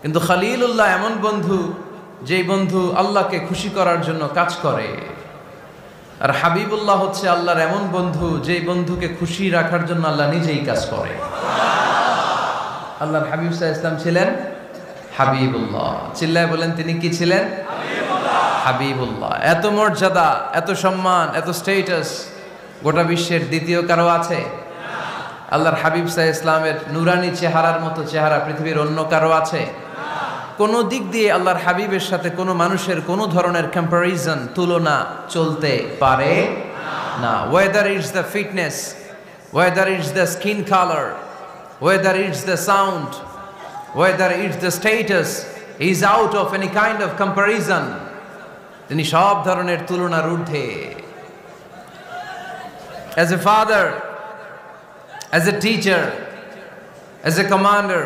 কিন্তু খলিলুল্লাহ এমন বন্ধু, যেই বন্ধু আল্লাহকে খুশি করার জন্য কাজ করে। আর হাবিবুল্লাহ হচ্ছে আল্লাহর এমন বন্ধু, যেই বন্ধুকে খুশি রাখার জন্য আল্লাহ নিজেই কাজ করে। আল্লাহর হাবিব সাল্লাল্লাহু আলাইহি ওয়াসাল্লাম ছিলেন হাবিবুল্লাহ। চিল্লায় বলেন, তিনি কি ছিলেন? হাবিবুল্লাহ। এত মর্যাদা, এত সম্মান, এত স্ট্যাটাস গোটা বিশ্বের দ্বিতীয় কারো আছে? আল্লাহর হাবিব সাল্লাল্লাহু আলাইহি ওয়াসাল্লামের নুরানি চেহারার মতো চেহারা পৃথিবীর অন্য কারো আছে? কোন দিক দিয়ে আল্লাহর হাবিবের সাথে কোনো মানুষের কোনো ধরনের কম্প্যারিজন, তুলনা চলতে পারে না। Whether it's the fitness, whether it's the skin colour, whether it's the sound, whether it's the status, he is out of any kind of comparison. তিনি সব ধরনের তুলনার ঊর্ধ্বে। As a father, as a teacher, as a commander,